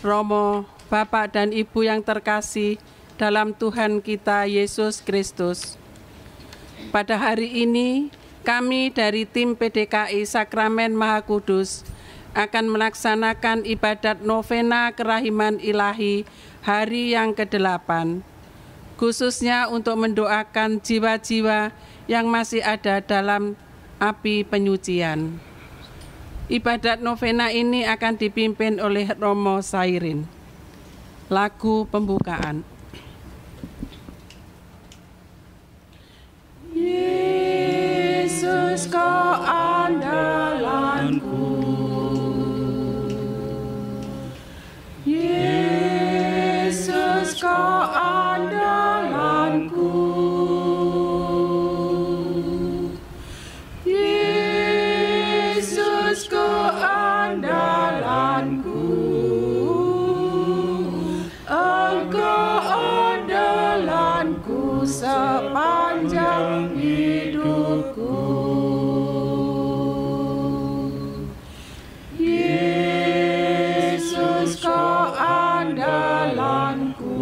Romo, Bapak dan Ibu yang terkasih dalam Tuhan kita Yesus Kristus. Pada hari ini, kami dari tim PDKI Sakramen Maha Kudus akan melaksanakan ibadat novena kerahiman ilahi hari yang ke-8, khususnya untuk mendoakan jiwa-jiwa yang masih ada dalam api penyucian. Ibadat novena ini akan dipimpin oleh Romo Sairin. Lagu pembukaan. Yesus kau andalanku, Yesus kau andalanku, Yesus kau andalanku, Engkau andalanku sepanjang hidupku. Yesus kau andalanku,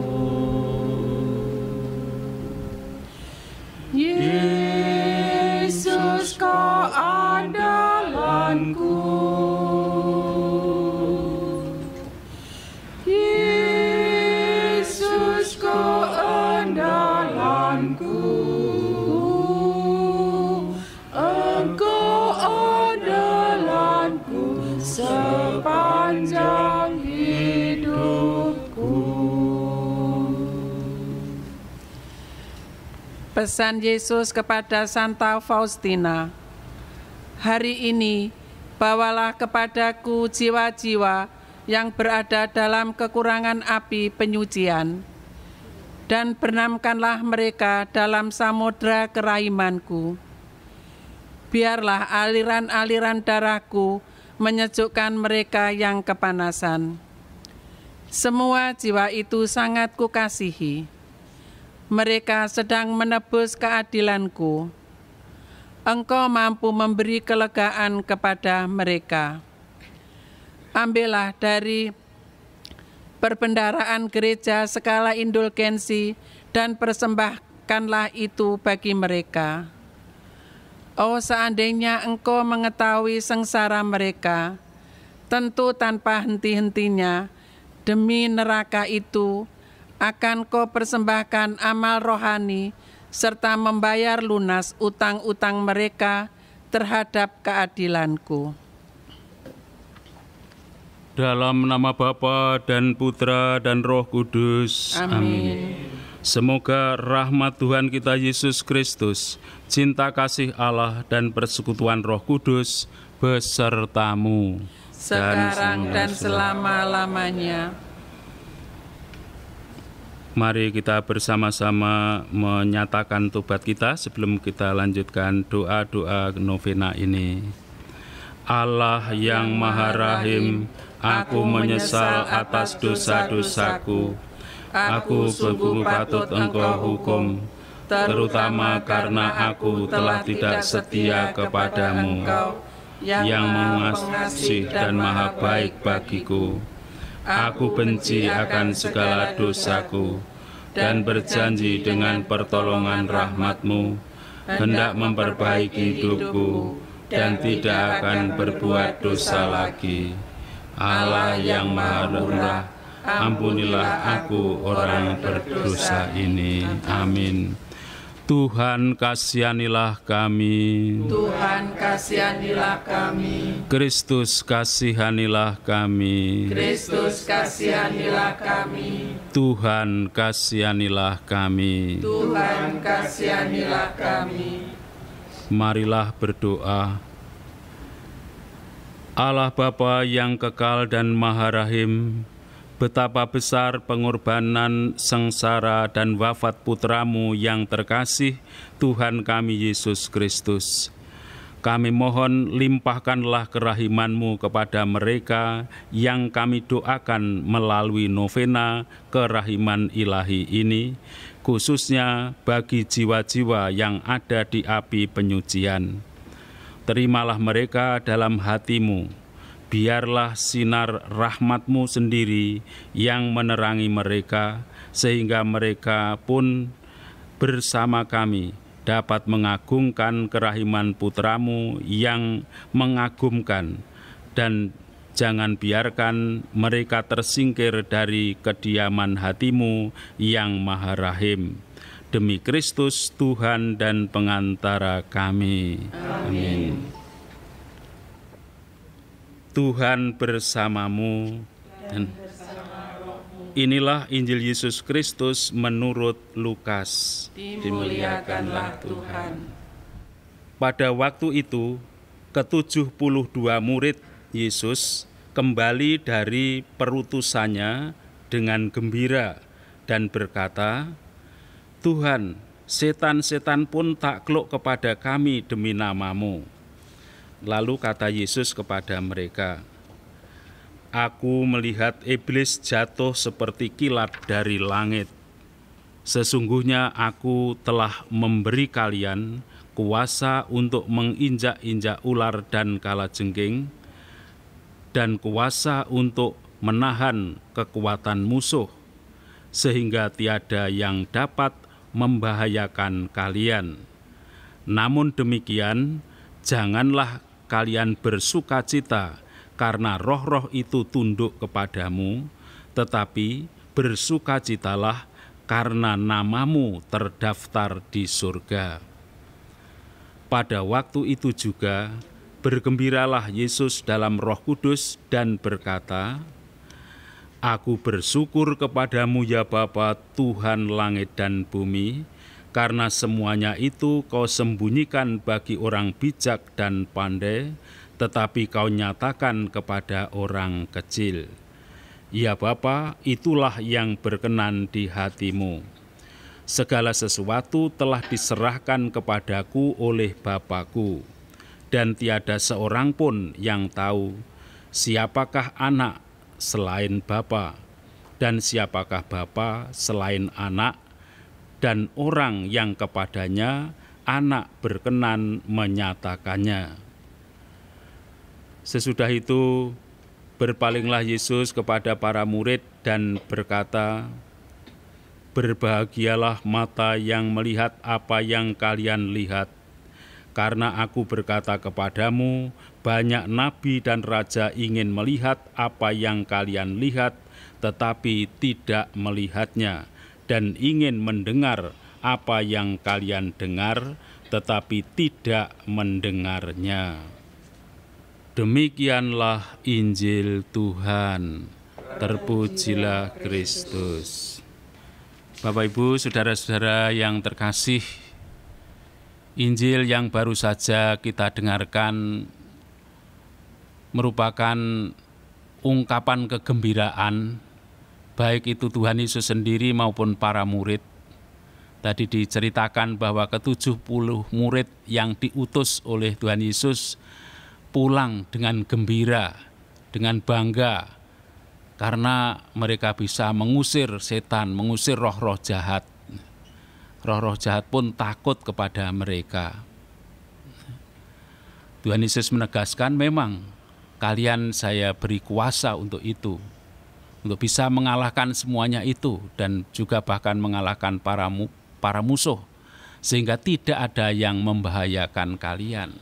Yesus kau andalanku, Yesus kau andalanku, Engkau andalanku sepanjang hidupku. Pesan Yesus kepada Santa Faustina. Hari ini, bawalah kepadaku jiwa-jiwa yang berada dalam kekurangan api penyucian, dan benamkanlah mereka dalam samudra kerahimanku. Biarlah aliran-aliran darahku menyejukkan mereka yang kepanasan. Semua jiwa itu sangat kukasihi. Mereka sedang menebus keadilanku. Engkau mampu memberi kelegaan kepada mereka. Ambillah dari perbendaharaan gereja skala indulgensi dan persembahkanlah itu bagi mereka. Oh, seandainya engkau mengetahui sengsara mereka, tentu tanpa henti-hentinya, demi neraka itu, akan kau persembahkan amal rohani, serta membayar lunas utang-utang mereka terhadap keadilanku. Dalam nama Bapa dan Putra dan Roh Kudus. Amin. Semoga rahmat Tuhan kita Yesus Kristus, cinta kasih Allah dan persekutuan Roh Kudus besertamu Sekarang dan selama-lamanya. Mari kita bersama-sama menyatakan tobat kita sebelum kita lanjutkan doa-doa novena ini. Allah yang Maha Rahim, aku menyesal atas dosa-dosaku. Aku sungguh patut Engkau hukum, terutama karena aku telah tidak setia kepadamu, yang mengasihi dan maha baik bagiku. Aku benci akan segala dosaku, dan berjanji dengan pertolongan rahmat-Mu, hendak memperbaiki hidupku, dan tidak akan berbuat dosa lagi. Allah yang Maha Murah, ampunilah aku orang berdosa ini. Amin. Tuhan kasihanilah kami. Tuhan kasihanilah kami. Kristus kasihanilah kami. Kristus kasihanilah kami. Tuhan kasihanilah kami. Tuhan kasihanilah kami. Marilah berdoa. Allah Bapa yang kekal dan Maha Rahim, betapa besar pengorbanan, sengsara, dan wafat putra-Mu yang terkasih, Tuhan kami Yesus Kristus. Kami mohon limpahkanlah kerahiman-Mu kepada mereka yang kami doakan melalui novena kerahiman ilahi ini, khususnya bagi jiwa-jiwa yang ada di api penyucian. Terimalah mereka dalam hati-Mu, biarlah sinar rahmat-Mu sendiri yang menerangi mereka, sehingga mereka pun bersama kami dapat mengagungkan kerahiman Putra-Mu yang mengagumkan, dan jangan biarkan mereka tersingkir dari kediaman hati-Mu yang Maha Rahim. Demi Kristus Tuhan dan pengantara kami. Amin. Tuhan bersamamu, dan inilah Injil Yesus Kristus menurut Lukas. Dimuliakanlah Tuhan. Pada waktu itu, ke-72 murid Yesus kembali dari perutusannya dengan gembira dan berkata, "Tuhan, setan-setan pun takluk kepada kami demi nama-Mu." Lalu kata Yesus kepada mereka, "Aku melihat iblis jatuh seperti kilat dari langit. Sesungguhnya aku telah memberi kalian kuasa untuk menginjak-injak ular dan kalajengking, dan kuasa untuk menahan kekuatan musuh, sehingga tiada yang dapat membahayakan kalian. Namun demikian, janganlah kalian bersukacita karena roh-roh itu tunduk kepadamu, tetapi bersukacitalah karena namamu terdaftar di surga." Pada waktu itu juga bergembiralah Yesus dalam Roh Kudus dan berkata, "Aku bersyukur kepadamu ya Bapa, Tuhan langit dan bumi, karena semuanya itu kau sembunyikan bagi orang bijak dan pandai, tetapi kau nyatakan kepada orang kecil. Ya Bapa, itulah yang berkenan di hatimu. Segala sesuatu telah diserahkan kepadaku oleh Bapa-Ku, dan tiada seorang pun yang tahu siapakah anak selain Bapa, dan siapakah Bapa selain anak, dan orang yang kepadanya anak berkenan menyatakannya." Sesudah itu berpalinglah Yesus kepada para murid dan berkata, "Berbahagialah mata yang melihat apa yang kalian lihat, karena aku berkata kepadamu, banyak nabi dan raja ingin melihat apa yang kalian lihat, tetapi tidak melihatnya, dan ingin mendengar apa yang kalian dengar, tetapi tidak mendengarnya." Demikianlah Injil Tuhan. Terpujilah Kristus. Bapak, Ibu, saudara-saudara yang terkasih, Injil yang baru saja kita dengarkan merupakan ungkapan kegembiraan, baik itu Tuhan Yesus sendiri maupun para murid. Tadi diceritakan bahwa ke-70 murid yang diutus oleh Tuhan Yesus pulang dengan gembira, dengan bangga, karena mereka bisa mengusir setan, mengusir roh-roh jahat. Roh-roh jahat pun takut kepada mereka. Tuhan Yesus menegaskan, memang kalian saya beri kuasa untuk itu, untuk bisa mengalahkan semuanya itu, dan juga bahkan mengalahkan para musuh, sehingga tidak ada yang membahayakan kalian.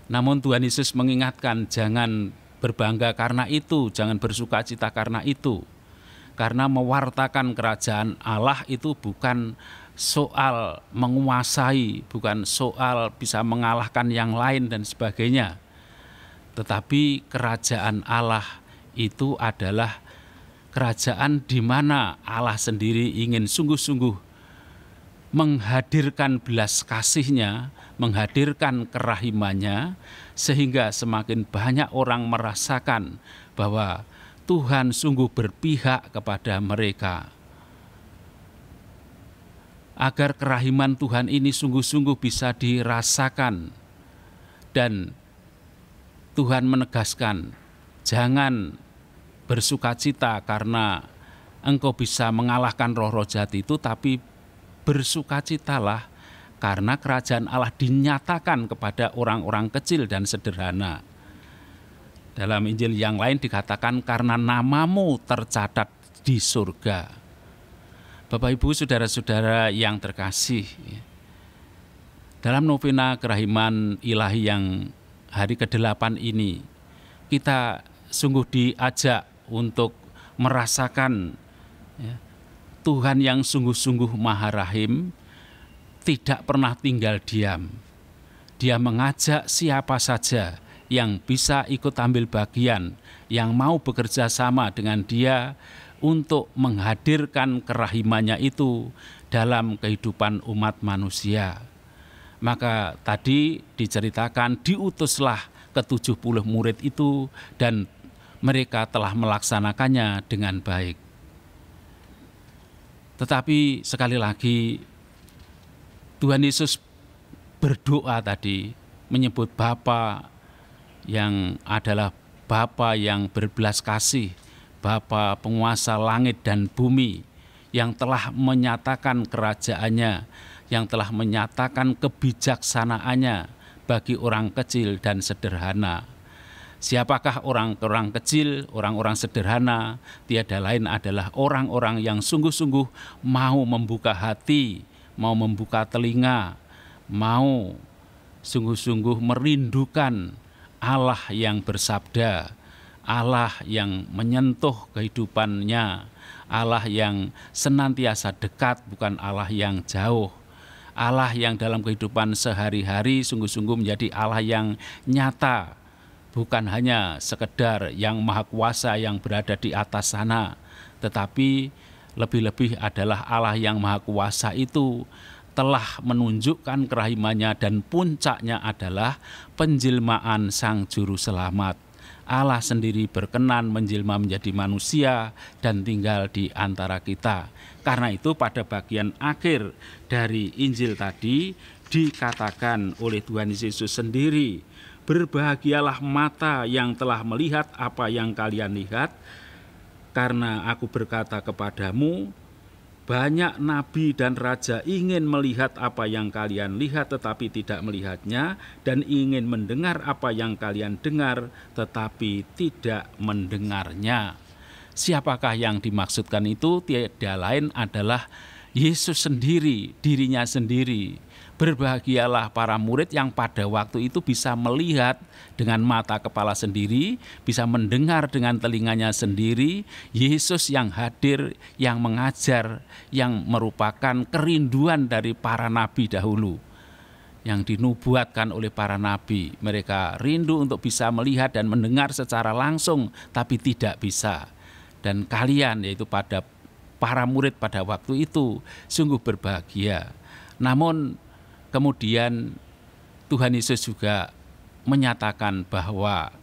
Namun Tuhan Yesus mengingatkan, jangan berbangga karena itu, jangan bersukacita karena itu. Karena mewartakan kerajaan Allah itu bukan soal menguasai, bukan soal bisa mengalahkan yang lain dan sebagainya. Tetapi kerajaan Allah itu adalah kerajaan di mana Allah sendiri ingin sungguh-sungguh menghadirkan belas kasih-Nya, menghadirkan kerahimannya, sehingga semakin banyak orang merasakan bahwa Tuhan sungguh berpihak kepada mereka. Agar kerahiman Tuhan ini sungguh-sungguh bisa dirasakan, dan Tuhan menegaskan, jangan bersukacita karena engkau bisa mengalahkan roh-roh jahat itu, tapi bersukacitalah karena kerajaan Allah dinyatakan kepada orang-orang kecil dan sederhana. Dalam Injil yang lain dikatakan karena namamu tercatat di surga. Bapak Ibu saudara-saudara yang terkasih, dalam novena kerahiman ilahi yang hari ke-8 ini, kita sungguh diajak untuk merasakan Tuhan yang sungguh-sungguh Maha Rahim, tidak pernah tinggal diam. Dia mengajak siapa saja yang bisa ikut ambil bagian, yang mau bekerja sama dengan dia untuk menghadirkan kerahimannya itu dalam kehidupan umat manusia. Maka tadi diceritakan diutuslah ke-70 murid itu dan mereka telah melaksanakannya dengan baik. Tetapi sekali lagi Tuhan Yesus berdoa tadi menyebut Bapa yang adalah Bapa yang berbelas kasih, Bapa penguasa langit dan bumi, yang telah menyatakan kerajaannya, yang telah menyatakan kebijaksanaannya bagi orang kecil dan sederhana. Siapakah orang-orang kecil, orang-orang sederhana? Tiada lain adalah orang-orang yang sungguh-sungguh mau membuka hati, mau membuka telinga, mau sungguh-sungguh merindukan Allah yang bersabda, Allah yang menyentuh kehidupannya, Allah yang senantiasa dekat, bukan Allah yang jauh. Allah yang dalam kehidupan sehari-hari sungguh-sungguh menjadi Allah yang nyata, bukan hanya sekedar yang maha kuasa yang berada di atas sana, tetapi lebih-lebih adalah Allah yang maha kuasa itu telah menunjukkan kerahimannya dan puncaknya adalah penjelmaan Sang Juru Selamat. Allah sendiri berkenan menjelma menjadi manusia dan tinggal di antara kita. Karena itu pada bagian akhir dari Injil tadi dikatakan oleh Tuhan Yesus sendiri, berbahagialah mata yang telah melihat apa yang kalian lihat, karena aku berkata kepadamu, banyak nabi dan raja ingin melihat apa yang kalian lihat tetapi tidak melihatnya, dan ingin mendengar apa yang kalian dengar tetapi tidak mendengarnya. Siapakah yang dimaksudkan itu? Tiada lain adalah Yesus sendiri, dirinya sendiri. Berbahagialah para murid yang pada waktu itu bisa melihat dengan mata kepala sendiri, bisa mendengar dengan telinganya sendiri, Yesus yang hadir, yang mengajar, yang merupakan kerinduan dari para nabi dahulu, yang dinubuatkan oleh para nabi. Mereka rindu untuk bisa melihat dan mendengar secara langsung, tapi tidak bisa. Dan kalian, yaitu pada para murid pada waktu itu, sungguh berbahagia. Namun kemudian Tuhan Yesus juga menyatakan bahwa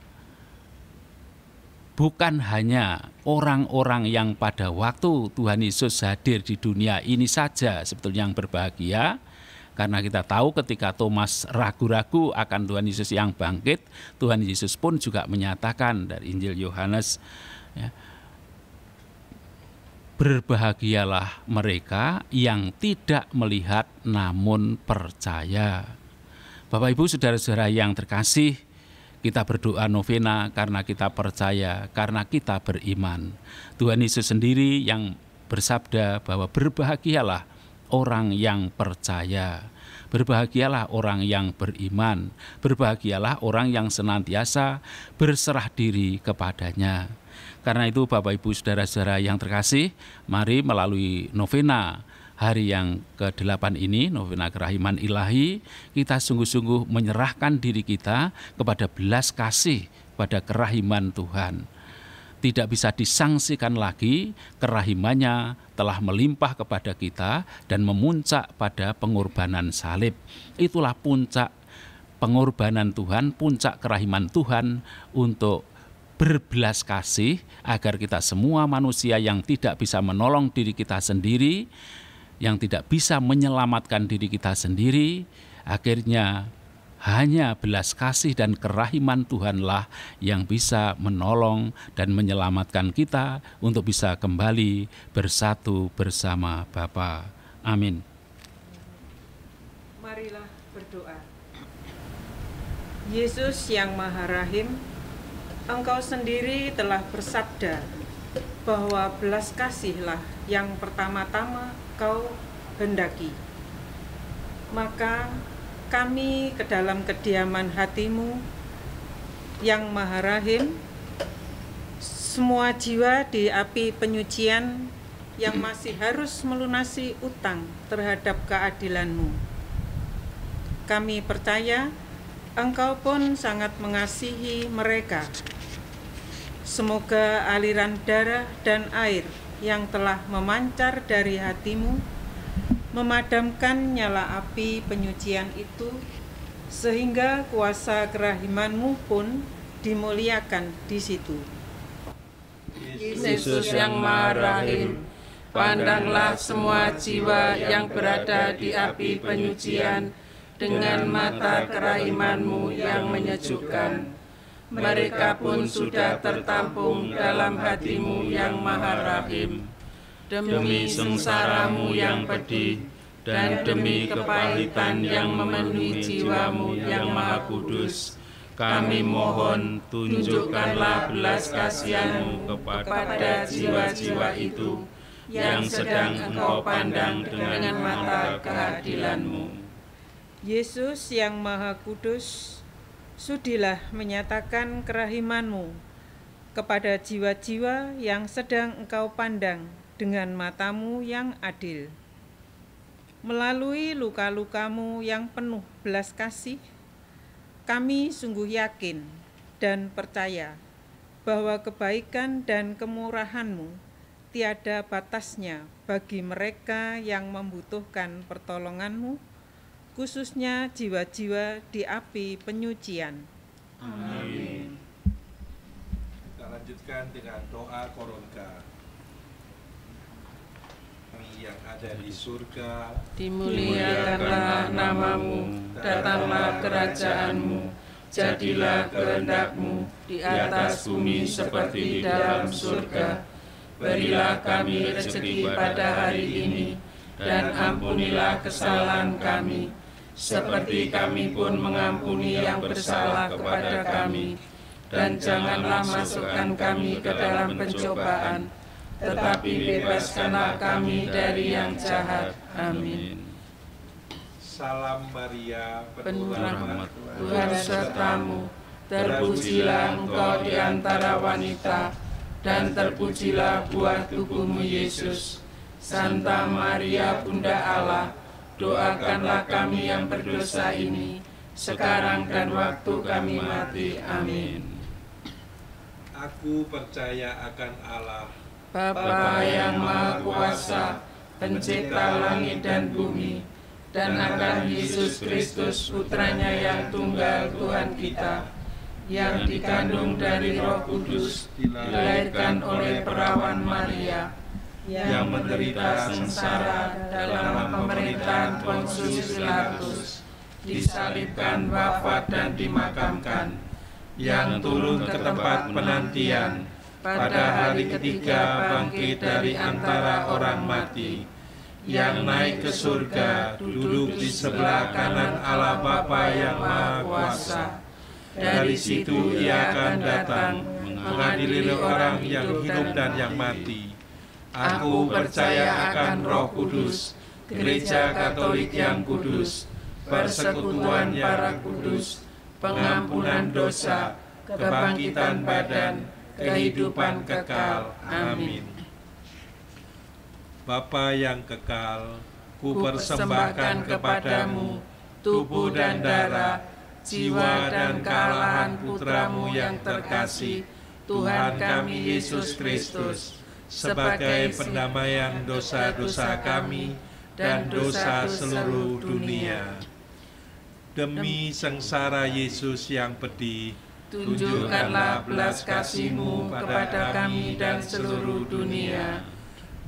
bukan hanya orang-orang yang pada waktu Tuhan Yesus hadir di dunia ini saja sebetulnya yang berbahagia, karena kita tahu ketika Thomas ragu-ragu akan Tuhan Yesus yang bangkit, Tuhan Yesus pun juga menyatakan dari Injil Yohanes, berbahagialah mereka yang tidak melihat namun percaya. Bapak Ibu saudara-saudara yang terkasih, kita berdoa novena karena kita percaya, karena kita beriman. Tuhan Yesus sendiri yang bersabda bahwa berbahagialah orang yang percaya, berbahagialah orang yang beriman, berbahagialah orang yang senantiasa berserah diri kepadanya. Karena itu Bapak Ibu saudara-saudara yang terkasih, mari melalui novena hari yang ke-8 ini, novena kerahiman ilahi, kita sungguh-sungguh menyerahkan diri kita kepada belas kasih, pada kerahiman Tuhan. Tidak bisa disangsikan lagi, kerahimannya telah melimpah kepada kita dan memuncak pada pengorbanan salib. Itulah puncak pengorbanan Tuhan, puncak kerahiman Tuhan untuk berbelas kasih agar kita semua manusia yang tidak bisa menolong diri kita sendiri, yang tidak bisa menyelamatkan diri kita sendiri, akhirnya hanya belas kasih dan kerahiman Tuhanlah yang bisa menolong dan menyelamatkan kita untuk bisa kembali bersatu bersama Bapa. Amin. Marilah berdoa. Yesus yang Maha Rahim, Engkau sendiri telah bersabda bahwa belas kasihlah yang pertama-tama Kau hendaki. Maka kami ke dalam kediaman hati-Mu yang Maha Rahim, semua jiwa di api penyucian yang masih harus melunasi utang terhadap keadilan-Mu. Kami percaya Engkau pun sangat mengasihi mereka. Semoga aliran darah dan air yang telah memancar dari hati-Mu memadamkan nyala api penyucian itu, sehingga kuasa kerahiman-Mu pun dimuliakan di situ. Yesus yang Maha Rahim, pandanglah semua jiwa yang berada di api penyucian dengan mata kerahiman-Mu yang menyejukkan. Mereka pun sudah tertampung dalam hati-Mu yang Maha Rahim. Demi sengsara-Mu yang pedih dan demi kepahitan yang memenuhi jiwa-Mu yang Maha Kudus, kami mohon tunjukkanlah belas kasihan-Mu kepada jiwa-jiwa itu yang sedang Engkau pandang dengan mata keadilan-Mu. Yesus yang Maha Kudus, sudilah menyatakan kerahiman-Mu kepada jiwa-jiwa yang sedang Engkau pandang dengan mata-Mu yang adil. Melalui luka-luka-Mu yang penuh belas kasih, kami sungguh yakin dan percaya bahwa kebaikan dan kemurahan-Mu tiada batasnya bagi mereka yang membutuhkan pertolongan-Mu, khususnya jiwa-jiwa di api penyucian. Amin. Kita lanjutkan dengan doa koronka. Kami yang ada di surga, Dimuliakanlah nama-Mu, datanglah kerajaan-Mu, jadilah kehendak-Mu di atas bumi seperti di dalam surga. Berilah kami rezeki pada hari ini, dan ampunilah kesalahan kami, seperti kami pun mengampuni yang bersalah kepada kami. Dan janganlah masukkan kami ke dalam pencobaan, tetapi bebaskanlah kami dari yang jahat. Amin. Salam Maria, Penuh penuh rahmat, rahmat, Tuhan serta-Mu, terpujilah Engkau di antara wanita, dan terpujilah buah tubuh-Mu Yesus. Santa Maria Bunda Allah, doakanlah kami yang berdosa ini, sekarang dan waktu kami mati. Amin. Aku percaya akan Allah, Bapa yang Maha Kuasa, pencipta langit dan bumi, dan akan Yesus Kristus Putranya yang tunggal Tuhan kita, yang dikandung dari Roh Kudus, dilahirkan oleh perawan Maria, yang menderita sengsara dalam pemerintahan Pontius Pilatus, disalibkan, wafat dan dimakamkan, yang turun ke tempat penantian, pada hari ketiga bangkit dari antara orang mati, yang naik ke surga, duduk di sebelah kanan Allah Bapa yang Maha Kuasa. Dari situ Ia akan datang mengadili orang yang hidup dan yang mati. Aku percaya akan Roh Kudus, Gereja Katolik yang kudus, persekutuan para kudus, pengampunan dosa, kebangkitan badan, kehidupan kekal. Amin. Bapa yang kekal, ku persembahkan kepadamu tubuh dan darah, jiwa dan kealahan Putra-Mu yang terkasih, Tuhan kami Yesus Kristus, sebagai pendamaian dosa-dosa kami dan dosa seluruh dunia. Demi sengsara Yesus yang pedih, tunjukkanlah belas kasih-Mu kepada kami dan seluruh dunia.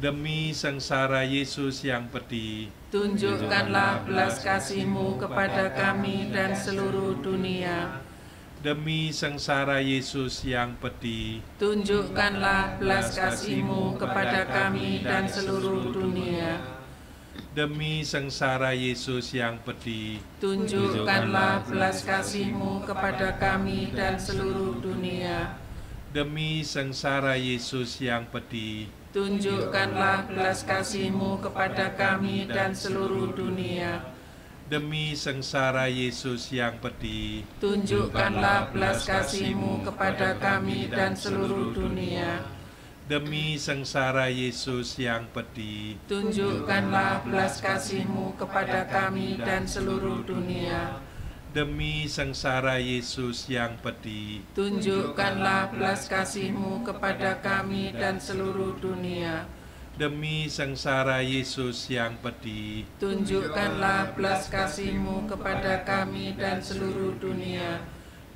Demi sengsara Yesus yang pedih, tunjukkanlah belas kasih-Mu kepada kami dan seluruh dunia. Demi sengsara Yesus yang pedih, tunjukkanlah belas kasih-Mu kepada kami dan seluruh dunia. Demi sengsara Yesus yang pedih, tunjukkanlah belas kasih-Mu kepada kami dan seluruh dunia. demi sengsara Yesus yang pedih. Tunjukkanlah belas kasih-Mu kepada kami dan seluruh dunia. Demi sengsara Yesus yang pedih. Tunjukkanlah belas kasih-Mu kepada kami dan seluruh dunia. Demi sengsara Yesus yang pedih. Tunjukkanlah belas kasih-Mu kepada kami dan seluruh dunia. Demi sengsara Yesus yang pedih. Tunjukkanlah belas kasih-Mu kepada kami dan seluruh dunia. Demi sengsara Yesus yang pedih. Tunjukkanlah belas kasih-Mu kepada kami dan seluruh dunia.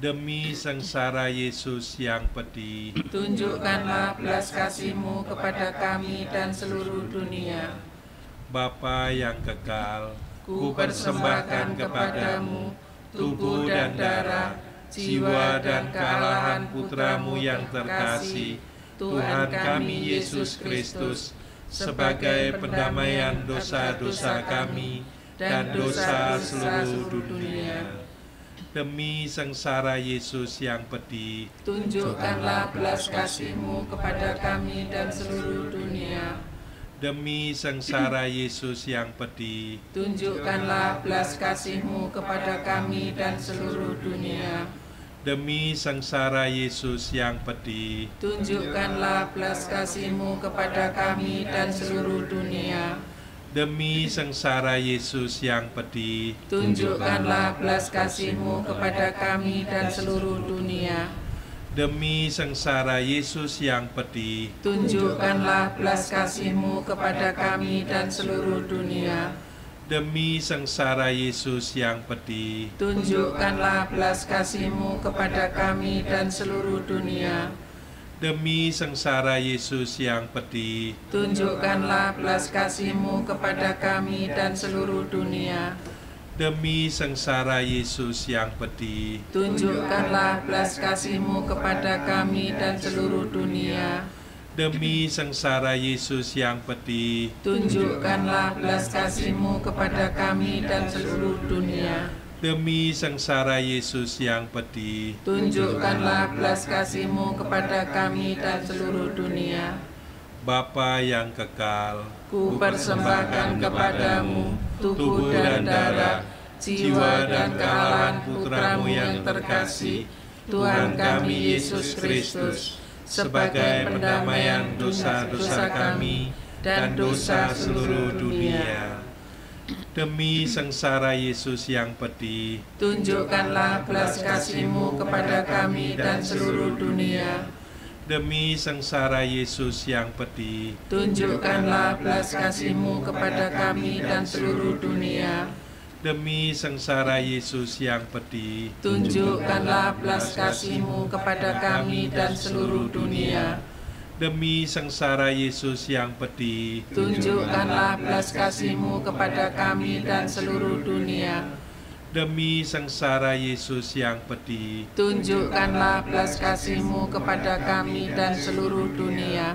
Demi sengsara Yesus yang pedih. Tunjukkanlah belas kasih-Mu kepada kami dan seluruh dunia. Bapa yang kekal, Ku persembahkan kepadamu tubuh dan darah, jiwa dan kealahan Putra-Mu yang terkasih, Tuhan kami Yesus Kristus, sebagai pendamaian dosa-dosa kami dan dosa seluruh dunia. Demi sengsara Yesus yang pedih. Tunjukkanlah belas kasih-Mu kepada kami dan seluruh dunia. Demi sengsara Yesus yang pedih. Tunjukkanlah belas kasih-Mu kepada kami dan seluruh dunia. Demi sengsara Yesus yang pedih. Tunjukkanlah belas kasih-Mu kepada kami dan seluruh dunia. Demi sengsara Yesus yang pedih. Tunjukkanlah belas kasih-Mu kepada kami dan seluruh dunia. Demi sengsara Yesus yang pedih. Tunjukkanlah belas kasih-Mu kepada kami dan seluruh dunia. Demi sengsara Yesus yang pedih. Tunjukkanlah belas kasih-Mu kepada kami dan seluruh dunia. Demi sengsara Yesus yang pedih. Tunjukkanlah belas kasih-Mu kepada kami dan seluruh dunia. Demi sengsara Yesus yang pedih. Tunjukkanlah belas kasih-Mu kepada kami dan seluruh dunia. Demi sengsara Yesus yang pedih. Tunjukkanlah belas kasih-Mu kepada kami dan seluruh dunia. Demi sengsara Yesus yang pedih. Tunjukkanlah belas kasih-Mu kepada kami dan seluruh dunia. Bapa yang kekal, Ku persembahkan kepadamu tubuh dan darah, jiwa dan kealahan Putra-Mu yang terkasih, Tuhan kami Yesus Kristus, sebagai pendamaian dosa-dosa kami dan dosa seluruh dunia. Demi sengsara Yesus yang pedih. Tunjukkanlah belas kasih-Mu kepada kami dan seluruh dunia. Demi sengsara Yesus yang pedih. Tunjukkanlah belas kasih-Mu kepada kami dan seluruh dunia. Demi sengsara Yesus yang pedih. Tunjukkanlah belas kasih-Mu kepada kami dan seluruh dunia. Demi sengsara Yesus yang pedih. Tunjukkanlah belas kasih-Mu kepada kami dan seluruh dunia. Demi sengsara Yesus yang pedih. Tunjukkanlah belas kasih-Mu kepada kami dan seluruh dunia.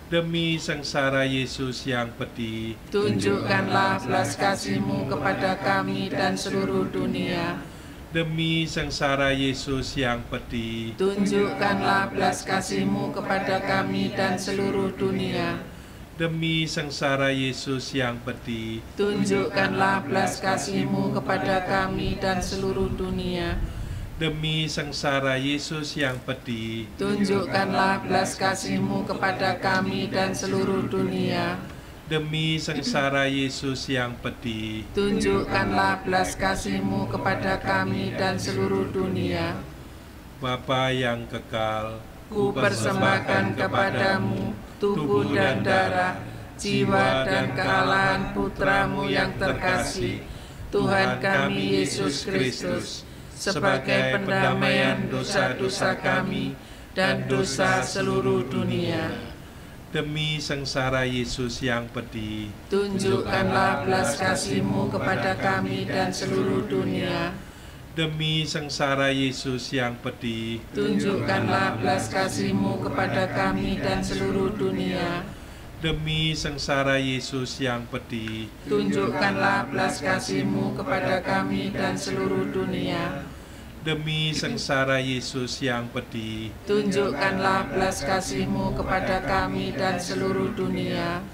Demi sengsara Yesus yang pedih. Tunjukkanlah belas kasih-Mu kepada kami dan seluruh dunia. Demi sengsara Yesus yang pedih. Tunjukkanlah belas kasih-Mu kepada kami dan seluruh dunia. Demi sengsara Yesus yang pedih. Tunjukkanlah belas kasih-Mu kepada kami dan seluruh dunia. Demi sengsara Yesus yang pedih. Tunjukkanlah belas kasih-Mu kepada kami dan seluruh dunia. Demi sengsara Yesus yang pedih. Tunjukkanlah belas kasih-Mu kepada kami dan seluruh dunia. Bapa yang kekal, Ku persembahkan kepadamu tubuh dan darah, jiwa dan kealahan Putra-Mu yang terkasih, Tuhan kami Yesus Kristus, sebagai pendamaian dosa-dosa kami dan dosa seluruh dunia. Demi sengsara Yesus yang pedih. Tunjukkanlah belas kasih-Mu kepada kami dan seluruh dunia. Demi sengsara Yesus yang pedih. Tunjukkanlah belas kasih-Mu kepada kami dan seluruh dunia. Demi sengsara Yesus yang pedih. Tunjukkanlah belas kasih-Mu kepada kami dan seluruh dunia. demi sengsara Yesus yang pedih, tunjukkanlah belas kasih-Mu kepada kami dan seluruh dunia.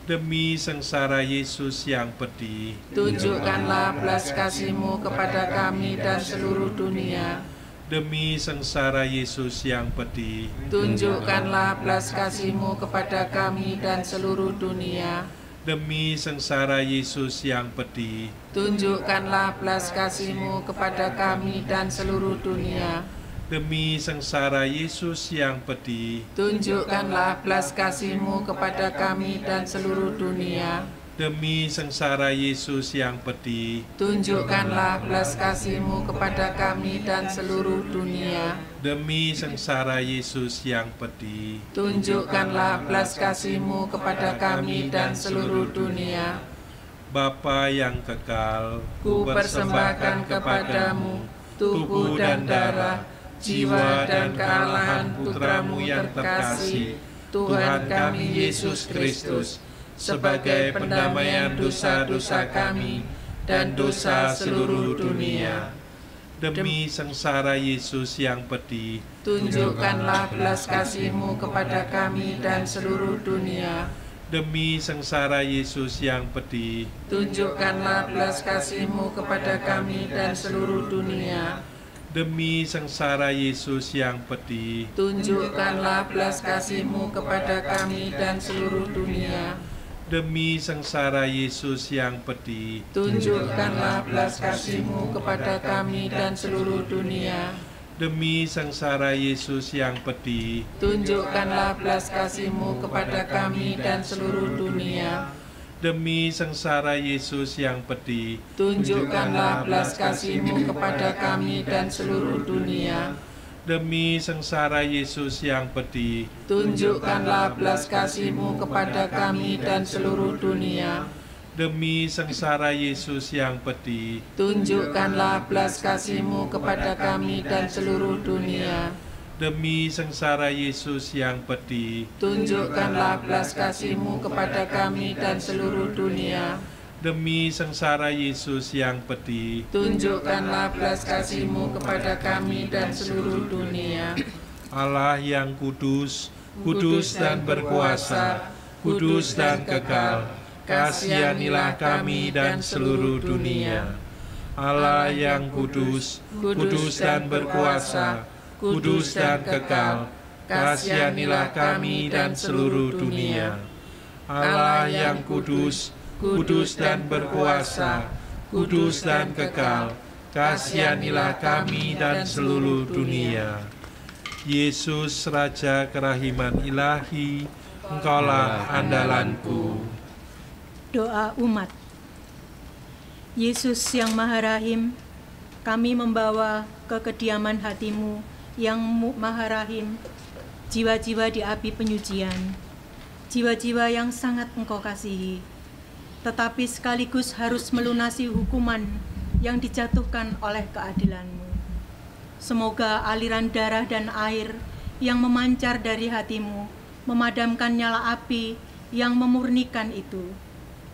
demi sengsara Yesus yang pedih, Tunjukkanlah belas kasih-Mu kepada kami dan seluruh dunia. demi sengsara Yesus yang pedih, Tunjukkanlah belas kasih-Mu kepada kami dan seluruh dunia. demi sengsara Yesus yang pedih, Tunjukkanlah belas kasih-Mu kepada kami dan seluruh dunia. demi sengsara Yesus yang pedih, Tunjukkanlah belas kasih-Mu kepada kami dan seluruh dunia. demi sengsara Yesus yang pedih, Tunjukkanlah belas kasih-Mu kepada kami dan seluruh dunia. demi sengsara Yesus yang pedih, Tunjukkanlah belas kasih-Mu kepada kami dan seluruh dunia. Bapa yang kekal, Ku persembahkan kepadamu tubuh dan darah, jiwa dan kealahan Putra-Mu yang terkasih, Tuhan kami Yesus Kristus, sebagai pendamaian dosa-dosa kami dan dosa seluruh dunia. demi sengsara Yesus yang pedih, Tunjukkanlah belas kasih-Mu kepada kami dan seluruh dunia. demi sengsara Yesus yang pedih, Tunjukkanlah belas kasih-Mu kepada kami dan seluruh dunia. demi sengsara Yesus yang pedih, Tunjukkanlah belas kasih-Mu kepada kami dan seluruh dunia. demi sengsara Yesus yang pedih, Tunjukkanlah belas kasih-Mu kepada kami dan seluruh dunia. demi sengsara Yesus yang pedih, Tunjukkanlah belas kasih-Mu kepada kami dan seluruh dunia. demi sengsara Yesus yang pedih, Tunjukkanlah belas kasih-Mu kepada kami dan seluruh dunia. demi sengsara Yesus yang pedih, Tunjukkanlah belas kasih-Mu kepada kami dan seluruh dunia. demi sengsara Yesus yang pedih, Tunjukkanlah belas kasih-Mu kepada kami dan seluruh dunia. demi sengsara Yesus yang pedih, Tunjukkanlah belas kasih-Mu kepada kami dan seluruh dunia. demi sengsara Yesus yang pedih, Tunjukkanlah belas kasih-Mu kepada kami dan seluruh dunia. Allah yang kudus, kudus dan berkuasa, kudus dan kekal, kasihanilah kami dan seluruh dunia. Allah yang kudus, kudus dan berkuasa, kudus dan kekal, kasihanilah kami dan seluruh dunia. Allah yang kudus, kudus dan berkuasa, kudus dan kekal, kasihanilah kami dan seluruh dunia. Yesus Raja Kerahiman Ilahi, Engkaulah andalanku. Doa umat. Yesus yang Maha Rahim, kami membawa ke kediaman hati-Mu yang Maha Rahim jiwa-jiwa di api penyucian, jiwa-jiwa yang sangat Engkau kasihi, tetapi sekaligus harus melunasi hukuman yang dijatuhkan oleh keadilan-Mu. Semoga aliran darah dan air yang memancar dari hati-Mu memadamkan nyala api yang memurnikan itu.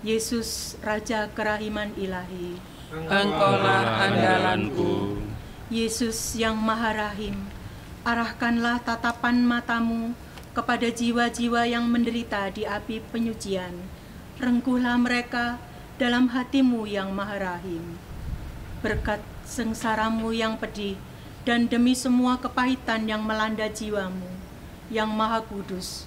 Yesus, Raja Kerahiman Ilahi, Engkaulah andalanku. Yesus yang Maha Rahim, arahkanlah tatapan mata-Mu kepada jiwa-jiwa yang menderita di api penyucian. Rengkuhlah mereka dalam hati-Mu yang Maha Rahim. Berkat sengsara-Mu yang pedih dan demi semua kepahitan yang melanda jiwa-Mu yang Maha Kudus,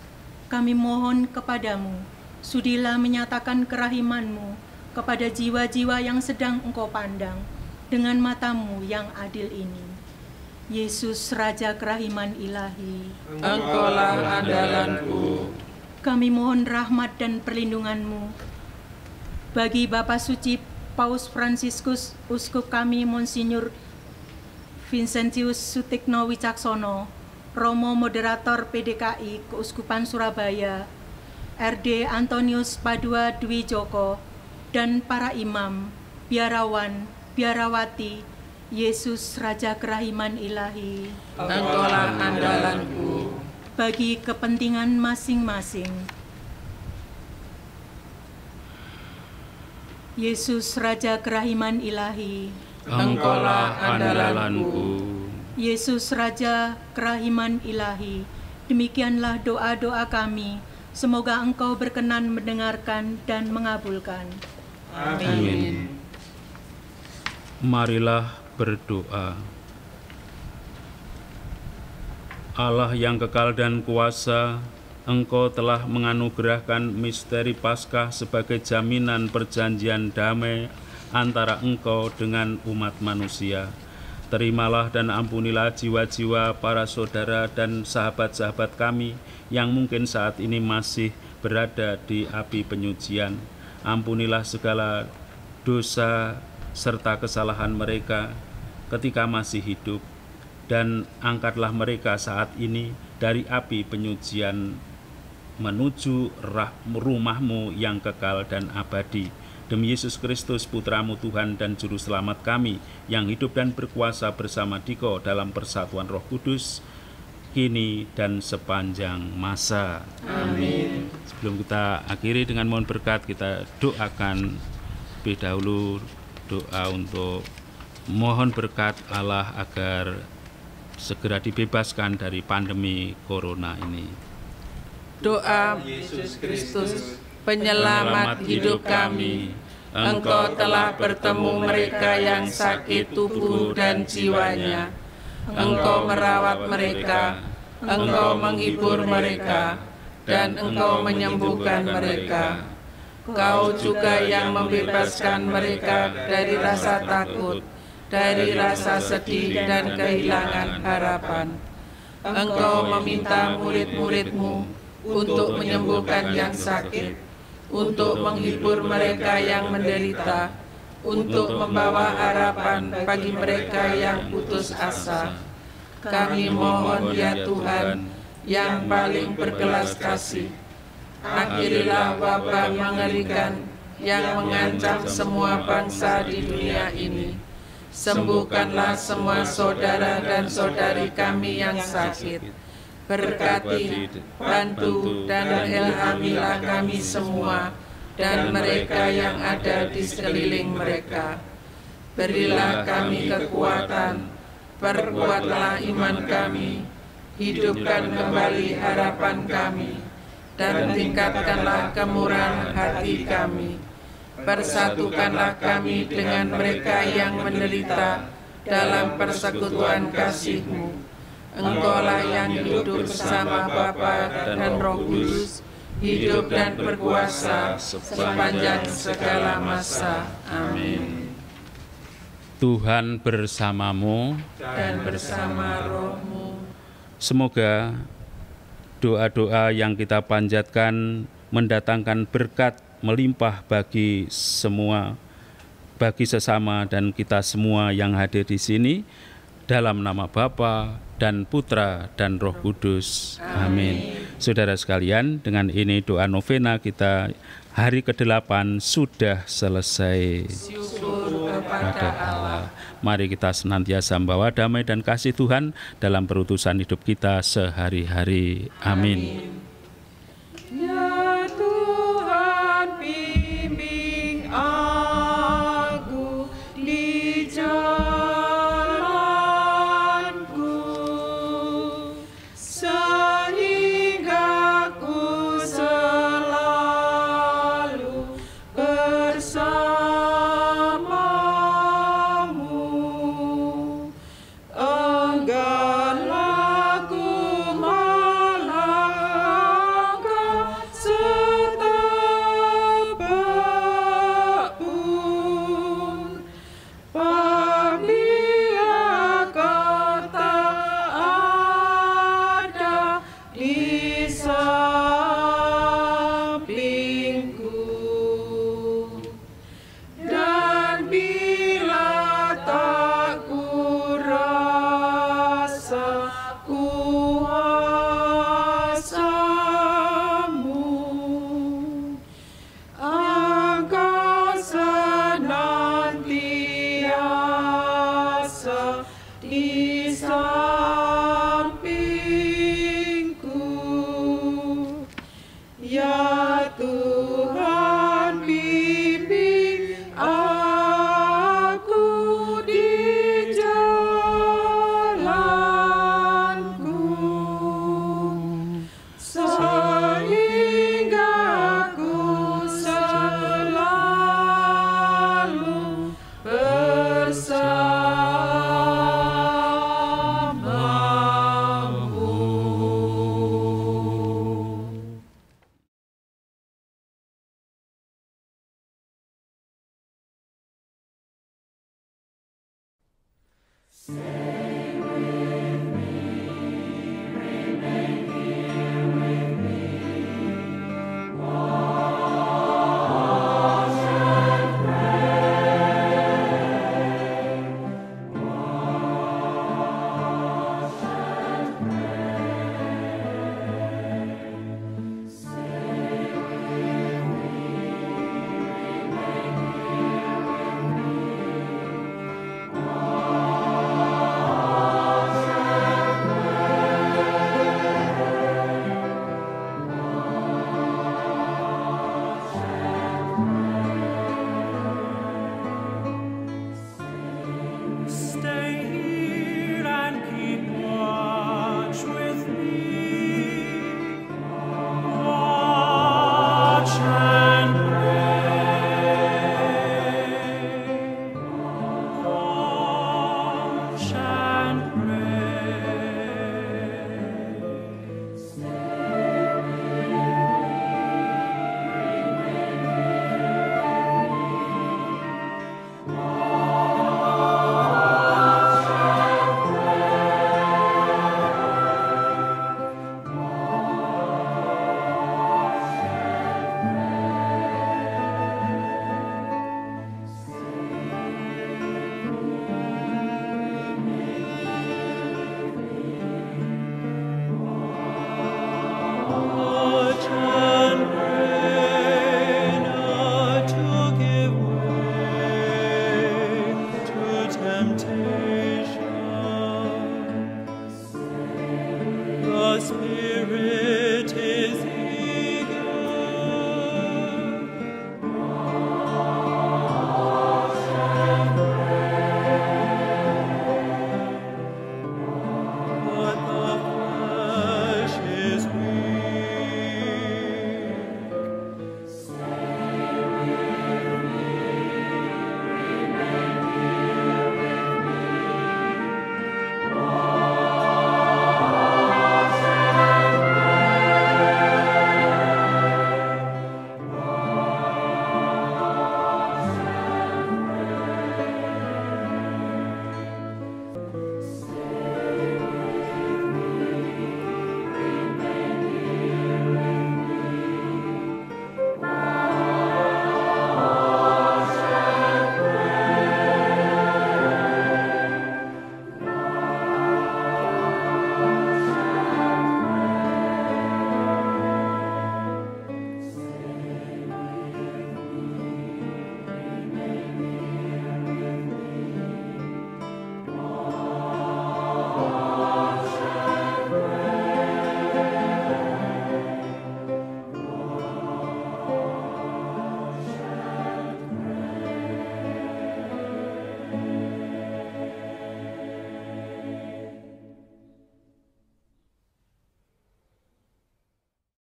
kami mohon kepadamu, sudilah menyatakan kerahiman-Mu kepada jiwa-jiwa yang sedang Engkau pandang dengan mata-Mu yang adil ini. Yesus, Raja Kerahiman Ilahi, Engkaulah andalanku. kami mohon rahmat dan perlindungan-Mu bagi Bapak Suci Paus Fransiskus, Uskup kami Monsinyur Vincentius Sutikno Wicaksono, Romo Moderator PDKI Keuskupan Surabaya, RD Antonius Padua Dwi Joko, dan para imam, biarawan, biarawati, Yesus Raja Kerahiman Ilahi, Engkaulah andalanku. bagi kepentingan masing-masing. Yesus Raja Kerahiman Ilahi, Engkaulah andalanku. Yesus Raja kerahiman ilahi, demikianlah doa-doa kami. Semoga Engkau berkenan mendengarkan dan mengabulkan. Amin. Marilah berdoa. Allah yang kekal dan kuasa, Engkau telah menganugerahkan misteri Paskah sebagai jaminan perjanjian damai antara Engkau dengan umat manusia. Terimalah dan ampunilah jiwa-jiwa para saudara dan sahabat-sahabat kami yang mungkin saat ini masih berada di api penyucian. Ampunilah segala dosa serta kesalahan mereka ketika masih hidup, dan angkatlah mereka saat ini dari api penyucian menuju rumah-Mu yang kekal dan abadi. Demi Yesus Kristus, Putra-Mu Tuhan dan Juru Selamat kami, yang hidup dan berkuasa bersama Dikau dalam persatuan Roh Kudus, kini dan sepanjang masa. Amin. Sebelum kita akhiri dengan mohon berkat, kita doakan lebih dahulu doa untuk mohon berkat Allah agar segera dibebaskan dari pandemi corona ini. Doa Yesus Kristus, penyelamat hidup kami. Engkau telah bertemu mereka yang sakit tubuh dan jiwanya. Engkau merawat mereka, Engkau menghibur mereka, dan Engkau menyembuhkan mereka. Kau juga yang membebaskan mereka dari rasa takut, dari rasa sedih dan kehilangan harapan. Engkau meminta murid-murid-Mu untuk menyembuhkan yang sakit, untuk menghibur mereka yang menderita, untuk membawa harapan bagi mereka yang putus asa. Kami mohon ya Tuhan, yang paling berkelas kasih, akhirilah wabah mengerikan yang mengancam semua bangsa di dunia ini. Sembuhkanlah semua saudara dan saudari kami yang sakit. Berkati, bantu, dan ilhamilah kami semua dan mereka yang ada di sekeliling mereka. Berilah kami kekuatan, perkuatlah iman kami, hidupkan kembali harapan kami, dan tingkatkanlah kemurahan hati kami. Persatukanlah kami dengan mereka yang menderita dalam persekutuan kasih-Mu. Engkaulah yang hidup bersama Bapa dan Roh Kudus, hidup dan berkuasa sepanjang segala masa. Amin. Tuhan bersamamu Dan bersama roh-Mu. Semoga doa-doa yang kita panjatkan mendatangkan berkat melimpah bagi semua, bagi sesama dan kita semua yang hadir di sini, dalam nama Bapa dan Putra dan Roh Kudus. Amin. Saudara sekalian, dengan ini doa novena kita hari ke-8 sudah selesai. Syukur kepada Allah. Mari kita senantiasa membawa damai dan kasih Tuhan dalam perutusan hidup kita sehari-hari. Amin.